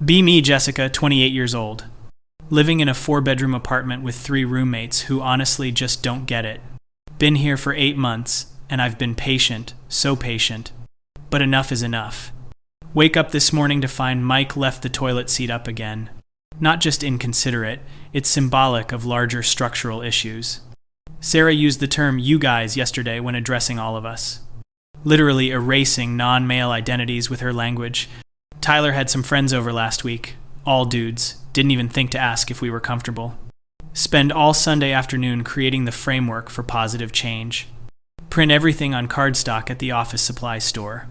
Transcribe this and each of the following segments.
Be me, Jessica, 28 years old. Living in a 4-bedroom apartment with 3 roommates who honestly just don't get it. Been here for 8 months, and I've been patient, so patient. But enough is enough. Wake up this morning to find Mike left the toilet seat up again. Not just inconsiderate, it's symbolic of larger structural issues. Sarah used the term "you guys" yesterday when addressing all of us. Literally erasing non-male identities with her language. Tyler had some friends over last week. All dudes. Didn't even think to ask if we were comfortable. Spend all Sunday afternoon creating the framework for positive change. Print everything on cardstock at the office supply store.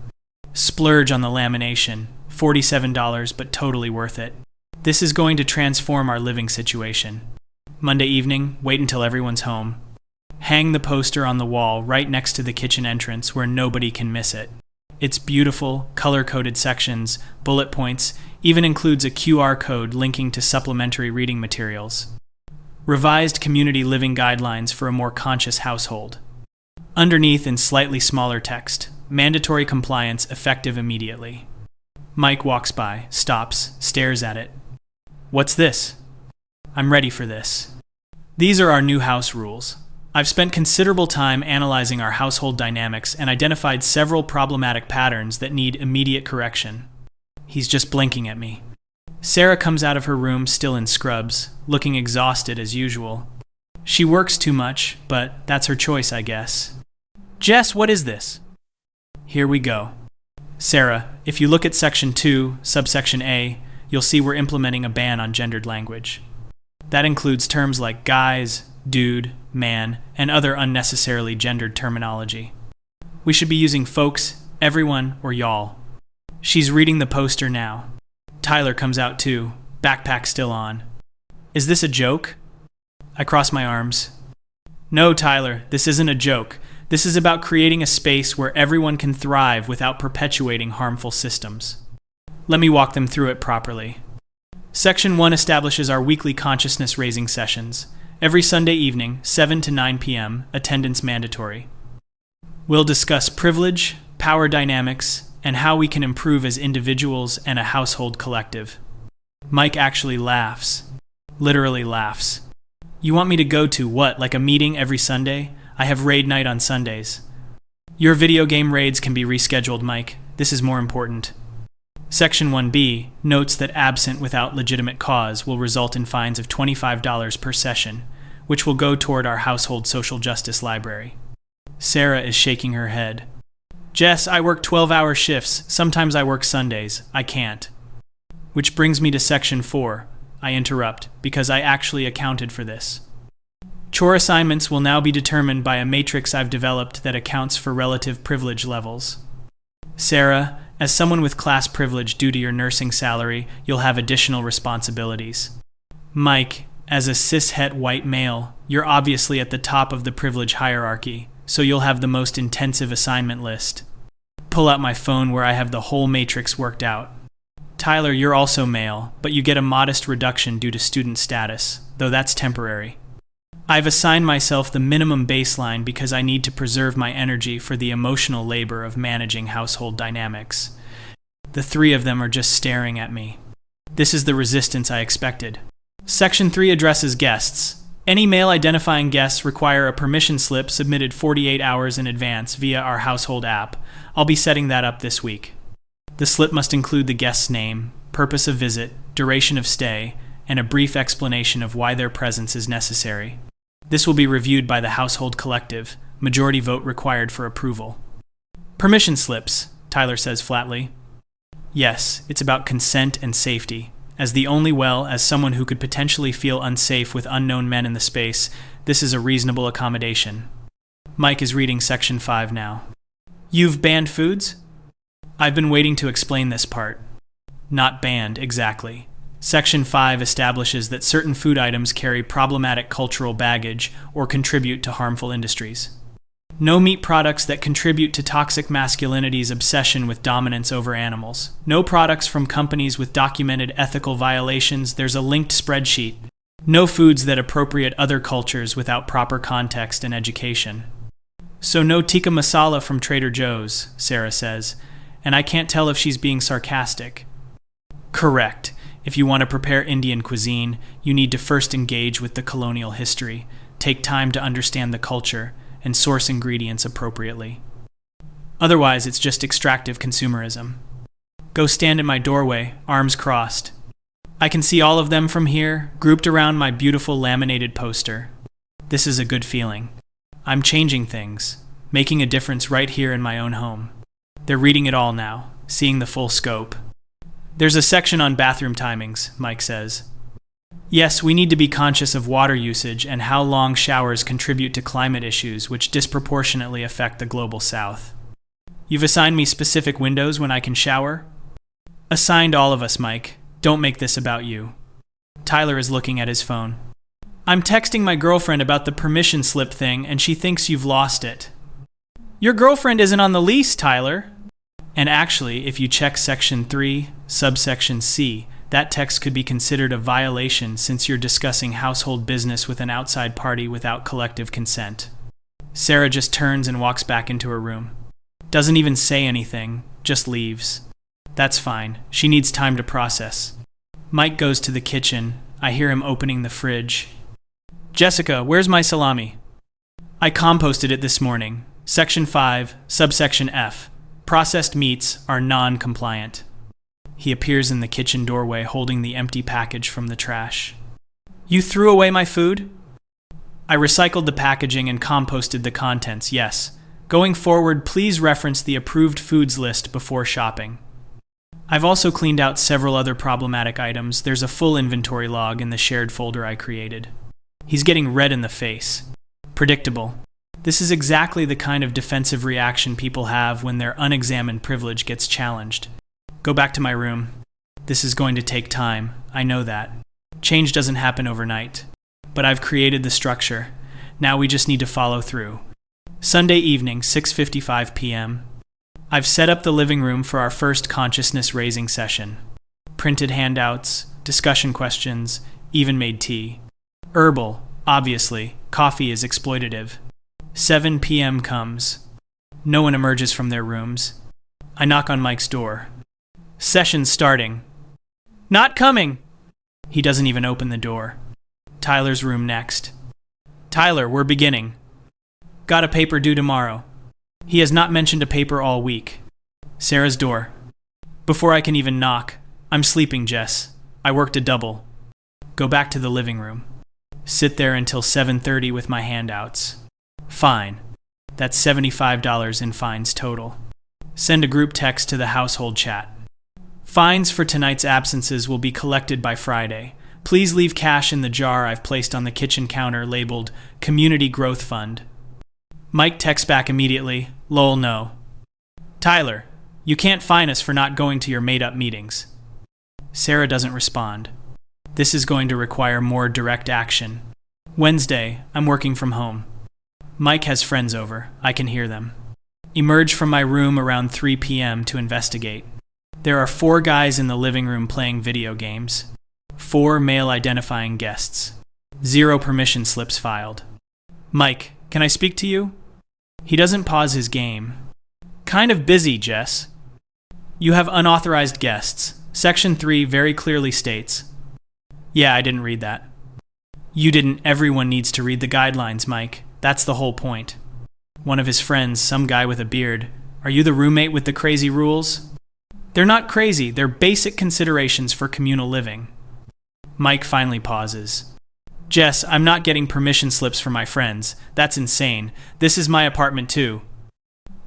Splurge on the lamination. $47, but totally worth it. This is going to transform our living situation. Monday evening, wait until everyone's home. Hang the poster on the wall right next to the kitchen entrance where nobody can miss it. It's beautiful, color-coded sections, bullet points, even includes a QR code linking to supplementary reading materials. Revised community living guidelines for a more conscious household. Underneath in slightly smaller text, mandatory compliance effective immediately. Mike walks by, stops, stares at it. What's this? I'm ready for this. These are our new house rules. I've spent considerable time analyzing our household dynamics and identified several problematic patterns that need immediate correction. He's just blinking at me. Sarah comes out of her room still in scrubs, looking exhausted as usual. She works too much, but that's her choice, I guess. Jess, what is this? Here we go. Sarah, if you look at Section 2, subsection A, you'll see we're implementing a ban on gendered language. That includes terms like guys, dude, man, and other unnecessarily gendered terminology. We should be using folks, everyone, or y'all. She's reading the poster now. Tyler comes out too, backpack still on. Is this a joke? I cross my arms. No, Tyler, this isn't a joke. This is about creating a space where everyone can thrive without perpetuating harmful systems. Let me walk them through it properly. Section 1 establishes our weekly consciousness-raising sessions. Every Sunday evening, 7 to 9 p.m., attendance mandatory. We'll discuss privilege, power dynamics, and how we can improve as individuals and a household collective. Mike actually laughs. Literally laughs. You want me to go to what, like a meeting every Sunday? I have raid night on Sundays. Your video game raids can be rescheduled, Mike. This is more important. Section 1B notes that absent without legitimate cause will result in fines of $25 per session, which will go toward our household social justice library. Sarah is shaking her head. Jess, I work 12-hour shifts. Sometimes I work Sundays. I can't. Which brings me to Section 4. I interrupt, because I actually accounted for this. Chore assignments will now be determined by a matrix I've developed that accounts for relative privilege levels. Sarah, as someone with class privilege due to your nursing salary, you'll have additional responsibilities. Mike, as a cis-het white male, you're obviously at the top of the privilege hierarchy, so you'll have the most intensive assignment list. Pull out my phone where I have the whole matrix worked out. Tyler, you're also male, but you get a modest reduction due to student status, though that's temporary. I've assigned myself the minimum baseline because I need to preserve my energy for the emotional labor of managing household dynamics. The 3 of them are just staring at me. This is the resistance I expected. Section 3 addresses guests. Any male-identifying guests require a permission slip submitted 48 hours in advance via our household app. I'll be setting that up this week. The slip must include the guest's name, purpose of visit, duration of stay, and a brief explanation of why their presence is necessary. This will be reviewed by the household collective, majority vote required for approval. Permission slips, Tyler says flatly. Yes, it's about consent and safety. As as someone who could potentially feel unsafe with unknown men in the space, this is a reasonable accommodation. Mike is reading Section 5 now. You've banned foods? I've been waiting to explain this part. Not banned, exactly. Section 5 establishes that certain food items carry problematic cultural baggage or contribute to harmful industries. No meat products that contribute to toxic masculinity's obsession with dominance over animals. No products from companies with documented ethical violations. There's a linked spreadsheet. No foods that appropriate other cultures without proper context and education. So no tikka masala from Trader Joe's, Sarah says, and I can't tell if she's being sarcastic. Correct. If you want to prepare Indian cuisine, you need to first engage with the colonial history, take time to understand the culture, and source ingredients appropriately. Otherwise, it's just extractive consumerism. Go stand in my doorway, arms crossed. I can see all of them from here, grouped around my beautiful laminated poster. This is a good feeling. I'm changing things, making a difference right here in my own home. They're reading it all now, seeing the full scope. There's a section on bathroom timings, Mike says. Yes, we need to be conscious of water usage and how long showers contribute to climate issues which disproportionately affect the global south. You've assigned me specific windows when I can shower? Assigned all of us, Mike. Don't make this about you. Tyler is looking at his phone. I'm texting my girlfriend about the permission slip thing and she thinks you've lost it. Your girlfriend isn't on the lease, Tyler. And actually, if you check Section 3, subsection C, that text could be considered a violation since you're discussing household business with an outside party without collective consent. Sarah just turns and walks back into her room. Doesn't even say anything, just leaves. That's fine. She needs time to process. Mike goes to the kitchen. I hear him opening the fridge. Jessica, where's my salami? I composted it this morning. Section 5, subsection F. Processed meats are non-compliant. He appears in the kitchen doorway holding the empty package from the trash. You threw away my food? I recycled the packaging and composted the contents, yes. Going forward, please reference the approved foods list before shopping. I've also cleaned out several other problematic items. There's a full inventory log in the shared folder I created. He's getting red in the face. Predictable. This is exactly the kind of defensive reaction people have when their unexamined privilege gets challenged. Go back to my room. This is going to take time, I know that. Change doesn't happen overnight. But I've created the structure. Now we just need to follow through. Sunday evening, 6:55 p.m. I've set up the living room for our first consciousness-raising session. Printed handouts, discussion questions, even made tea. Herbal, obviously. Coffee is exploitative. 7 p.m. comes. No one emerges from their rooms. I knock on Mike's door. Session's starting. Not coming! He doesn't even open the door. Tyler's room next. Tyler, we're beginning. Got a paper due tomorrow. He has not mentioned a paper all week. Sarah's door. Before I can even knock, I'm sleeping, Jess. I worked a double. Go back to the living room. Sit there until 7:30 with my handouts. Fine. That's $75 in fines total. Send a group text to the household chat. Fines for tonight's absences will be collected by Friday. Please leave cash in the jar I've placed on the kitchen counter labeled Community Growth Fund. Mike texts back immediately, lol no. Tyler, you can't fine us for not going to your made-up meetings. Sarah doesn't respond. This is going to require more direct action. Wednesday, I'm working from home. Mike has friends over. I can hear them. Emerge from my room around 3 p.m. to investigate. There are 4 guys in the living room playing video games. 4 male-identifying guests. 0 permission slips filed. Mike, can I speak to you? He doesn't pause his game. Kind of busy, Jess. You have unauthorized guests. Section 3 very clearly states. Yeah, I didn't read that. You didn't. Everyone needs to read the guidelines, Mike. That's the whole point. One of his friends, some guy with a beard. Are you the roommate with the crazy rules? They're not crazy. They're basic considerations for communal living. Mike finally pauses. Jess, I'm not getting permission slips for my friends. That's insane. This is my apartment too.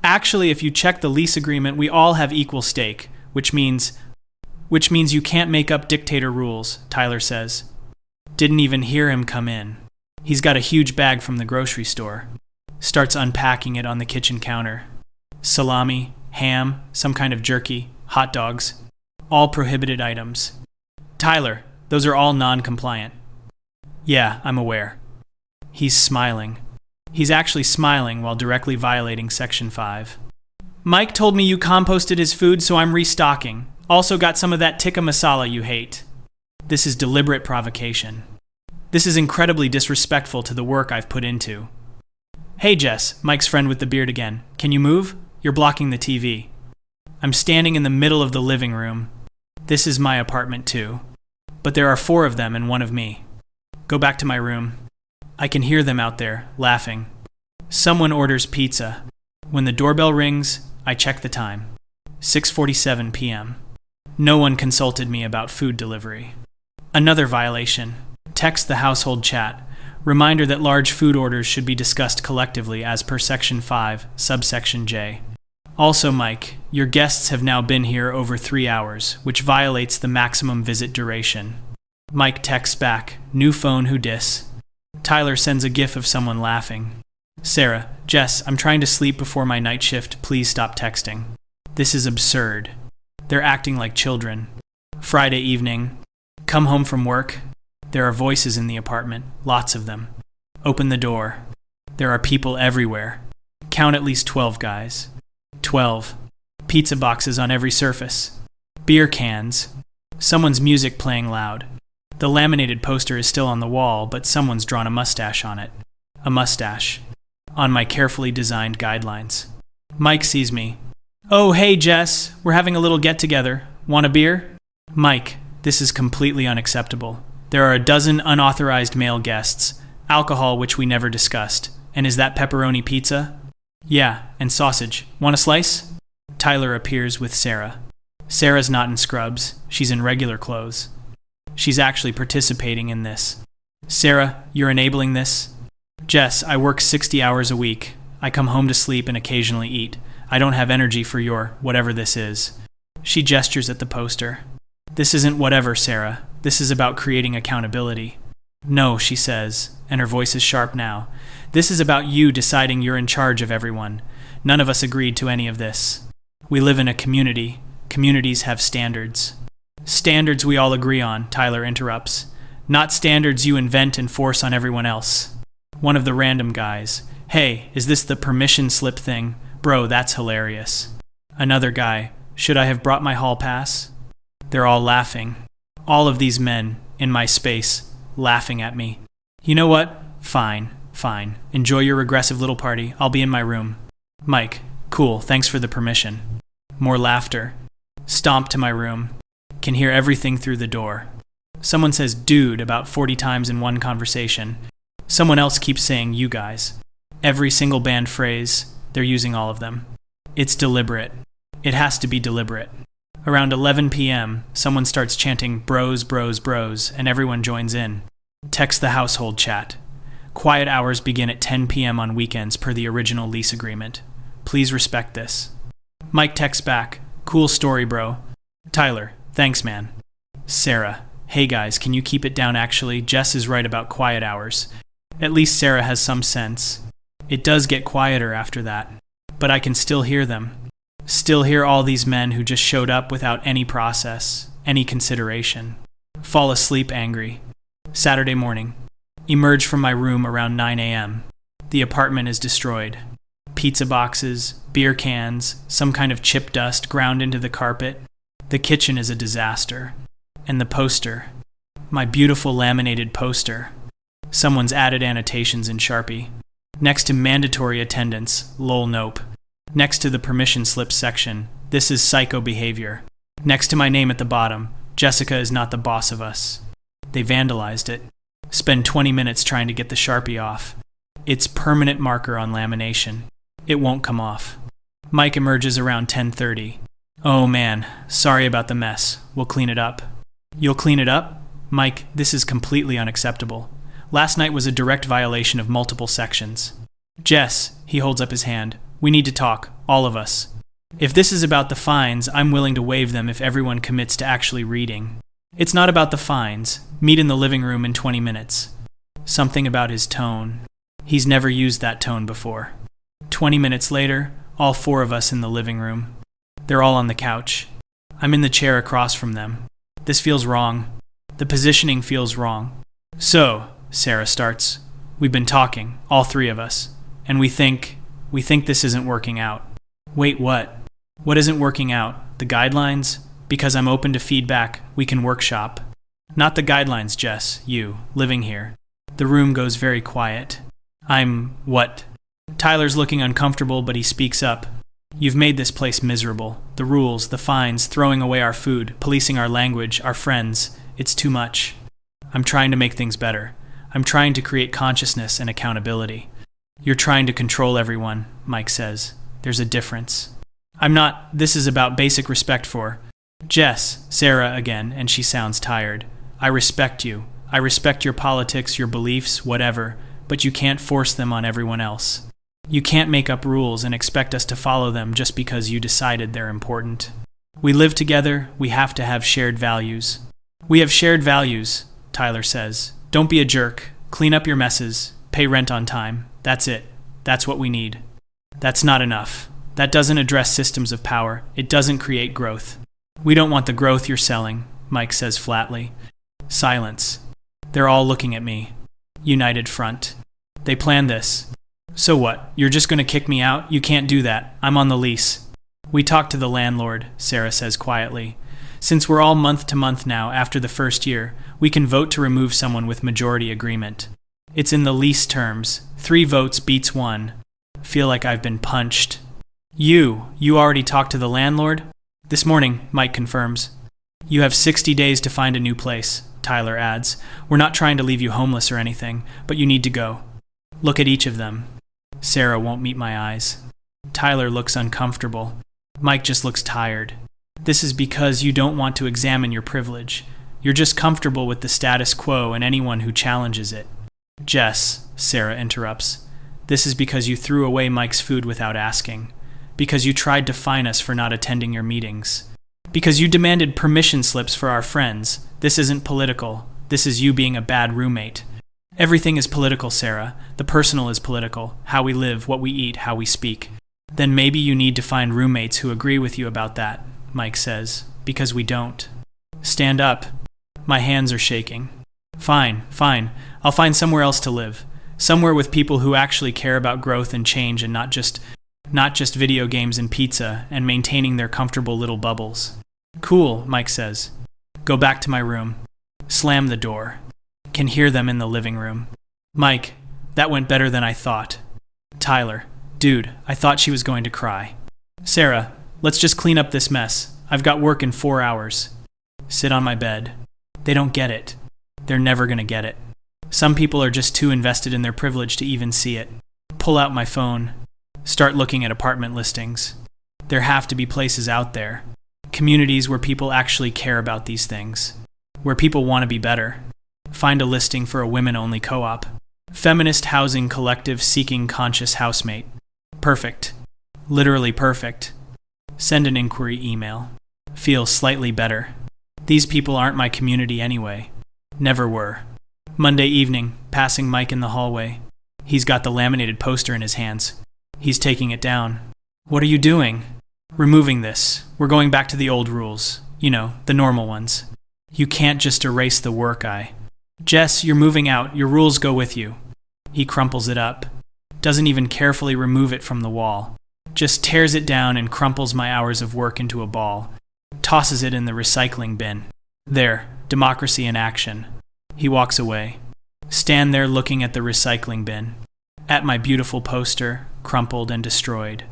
Actually, if you check the lease agreement, we all have equal stake, which means you can't make up dictator rules, Tyler says. Didn't even hear him come in. He's got a huge bag from the grocery store. Starts unpacking it on the kitchen counter. Salami, ham, some kind of jerky, hot dogs. All prohibited items. Tyler, those are all non-compliant. Yeah, I'm aware. He's smiling. He's actually smiling while directly violating Section 5. Mike told me you composted his food, so I'm restocking. Also got some of that tikka masala you hate. This is deliberate provocation. This is incredibly disrespectful to the work I've put into. Hey Jess, Mike's friend with the beard again. Can you move? You're blocking the TV. I'm standing in the middle of the living room. This is my apartment too. but there are 4 of them and 1 of me. Go back to my room. I can hear them out there, laughing. Someone orders pizza. When the doorbell rings, I check the time. 6:47 p.m. No one consulted me about food delivery. Another violation. Text the household chat. Reminder that large food orders should be discussed collectively as per Section 5, subsection J. Also, Mike, your guests have now been here over 3 hours, which violates the maximum visit duration. Mike texts back, new phone who dis. Tyler sends a gif of someone laughing. Sarah, Jess, I'm trying to sleep before my night shift, please stop texting. This is absurd. They're acting like children. Friday evening. Come home from work. There are voices in the apartment, lots of them. Open the door. There are people everywhere. Count at least 12 guys. 12. Pizza boxes on every surface. Beer cans. Someone's music playing loud. The laminated poster is still on the wall, but someone's drawn a mustache on it. A mustache. On my carefully designed guidelines. Mike sees me. Oh, hey, Jess. We're having a little get-together. Want a beer? Mike, this is completely unacceptable. There are a dozen unauthorized male guests. Alcohol, which we never discussed. And is that pepperoni pizza? Yeah, and sausage. Want a slice? Tyler appears with Sarah. Sarah's not in scrubs. She's in regular clothes. She's actually participating in this. Sarah, you're enabling this? Jess, I work 60 hours a week. I come home to sleep and occasionally eat. I don't have energy for your whatever this is. She gestures at the poster. This isn't whatever, Sarah. This is about creating accountability. No, she says, and her voice is sharp now. This is about you deciding you're in charge of everyone. None of us agreed to any of this. We live in a community. Communities have standards. Standards we all agree on, Tyler interrupts. Not standards you invent and force on everyone else. One of the random guys. Hey, is this the permission slip thing? Bro, that's hilarious. Another guy. Should I have brought my hall pass? They're all laughing. All of these men, in my space, laughing at me. You know what? Fine. Enjoy your regressive little party. I'll be in my room. Mike, cool, thanks for the permission. More laughter. Stomp to my room. Can hear everything through the door. Someone says dude about 40 times in one conversation. Someone else keeps saying you guys. Every single banned phrase, they're using all of them. It's deliberate. It has to be deliberate. Around 11 p.m., someone starts chanting bros, and everyone joins in. Text the household chat. Quiet hours begin at 10 p.m. on weekends per the original lease agreement. Please respect this. Mike texts back. Cool story, bro. Tyler, thanks, man. Sarah, hey guys, can you keep it down actually? Jess is right about quiet hours. At least Sarah has some sense. It does get quieter after that. But I can still hear them. Still hear all these men who just showed up without any process, any consideration. Fall asleep angry. Saturday morning. Emerge from my room around 9 a.m. The apartment is destroyed. Pizza boxes, beer cans, some kind of chip dust ground into the carpet. The kitchen is a disaster. And the poster. My beautiful laminated poster. Someone's added annotations in Sharpie. Next to mandatory attendance, lol nope. Next to the permission slip section, this is psycho behavior. Next to my name at the bottom, Jessica is not the boss of us. They vandalized it. Spend 20 minutes trying to get the Sharpie off. It's permanent marker on lamination. It won't come off. Mike emerges around 10:30. Oh man, sorry about the mess. We'll clean it up. You'll clean it up? Mike, this is completely unacceptable. Last night was a direct violation of multiple sections. Jess, he holds up his hand. We need to talk, all of us. If this is about the fines, I'm willing to waive them if everyone commits to actually reading. It's not about the fines. Meet in the living room in 20 minutes. Something about his tone. He's never used that tone before. 20 minutes later, all 4 of us in the living room. They're all on the couch. I'm in the chair across from them. This feels wrong. The positioning feels wrong. So, Sarah starts. We've been talking, all 3 of us, and we think this isn't working out. Wait, what? What isn't working out? The guidelines? Because I'm open to feedback, we can workshop. Not the guidelines, Jess, you, living here. The room goes very quiet. What? Tyler's looking uncomfortable, but he speaks up. You've made this place miserable. The rules, the fines, throwing away our food, policing our language, our friends. It's too much. I'm trying to make things better. I'm trying to create consciousness and accountability. You're trying to control everyone, Mike says. There's a difference. I'm not. This is about basic respect for Jess, Sarah again, and she sounds tired. I respect you. I respect your politics, your beliefs, whatever, but you can't force them on everyone else. You can't make up rules and expect us to follow them just because you decided they're important. We live together. We have to have shared values. We have shared values, Tyler says. Don't be a jerk. Clean up your messes. Pay rent on time. That's it. That's what we need. That's not enough. That doesn't address systems of power. It doesn't create growth. We don't want the growth you're selling, Mike says flatly. Silence. They're all looking at me. United front. They planned this. So what? You're just going to kick me out? You can't do that. I'm on the lease. We talked to the landlord, Sarah says quietly. Since we're all month to month now after the first year, we can vote to remove someone with majority agreement. It's in the lease terms. 3 votes beats 1. Feel like I've been punched. You already talked to the landlord? This morning, Mike confirms. You have 60 days to find a new place, Tyler adds. We're not trying to leave you homeless or anything, but you need to go. Look at each of them. Sarah won't meet my eyes. Tyler looks uncomfortable. Mike just looks tired. This is because you don't want to examine your privilege. You're just comfortable with the status quo and anyone who challenges it. Jess, Sarah interrupts. This is because you threw away Mike's food without asking. Because you tried to fine us for not attending your meetings. Because you demanded permission slips for our friends. This isn't political. This is you being a bad roommate. Everything is political, Sarah. The personal is political. How we live, what we eat, how we speak. Then maybe you need to find roommates who agree with you about that, Mike says. Because we don't. Stand up. My hands are shaking. Fine. I'll find somewhere else to live. Somewhere with people who actually care about growth and change and not just video games and pizza and maintaining their comfortable little bubbles. Cool, Mike says. Go back to my room. Slam the door. Can hear them in the living room. Mike, that went better than I thought. Tyler, dude, I thought she was going to cry. Sarah, let's just clean up this mess. I've got work in 4 hours. Sit on my bed. They don't get it. They're never gonna get it. Some people are just too invested in their privilege to even see it. Pull out my phone. Start looking at apartment listings. There have to be places out there. Communities where people actually care about these things. Where people want to be better. Find a listing for a women-only co-op. Feminist housing collective seeking conscious housemate. Perfect. Literally perfect. Send an inquiry email. Feel slightly better. These people aren't my community anyway. Never were. Monday evening, passing Mike in the hallway. He's got the laminated poster in his hands. He's taking it down. What are you doing? Removing this. We're going back to the old rules. You know, the normal ones. You can't just erase the work Jess, you're moving out. Your rules go with you. He crumples it up. Doesn't even carefully remove it from the wall. Just tears it down and crumples my hours of work into a ball. Tosses it in the recycling bin. There, democracy in action. He walks away. Stand there looking at the recycling bin. At my beautiful poster, crumpled and destroyed.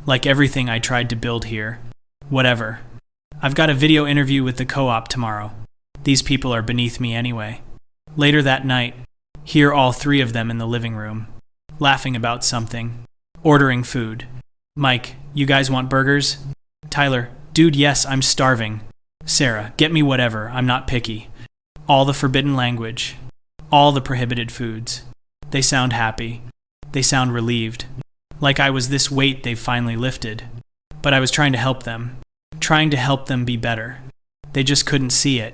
Like everything I tried to build here. Whatever. I've got a video interview with the co-op tomorrow. These people are beneath me anyway. Later that night, hear all 3 of them in the living room. Laughing about something. Ordering food. Mike, you guys want burgers? Tyler, dude, yes, I'm starving. Sarah, get me whatever, I'm not picky. All the forbidden language. All the prohibited foods. They sound happy. They sound relieved. Like I was this weight they've finally lifted. But I was trying to help them. Trying to help them be better. They just couldn't see it.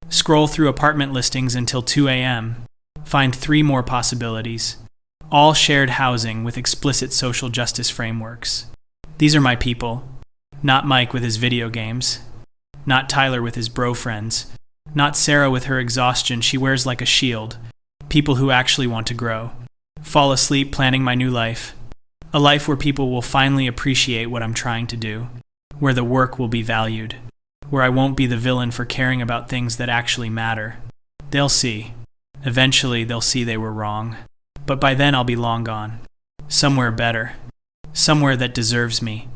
Scroll through apartment listings until 2 a.m. Find 3 more possibilities. All shared housing with explicit social justice frameworks. These are my people. Not Mike with his video games. Not Tyler with his bro friends. Not Sarah with her exhaustion she wears like a shield. People who actually want to grow. Fall asleep planning my new life. A life where people will finally appreciate what I'm trying to do. Where the work will be valued. Where I won't be the villain for caring about things that actually matter. They'll see. Eventually they'll see they were wrong. But by then I'll be long gone. Somewhere better. Somewhere that deserves me.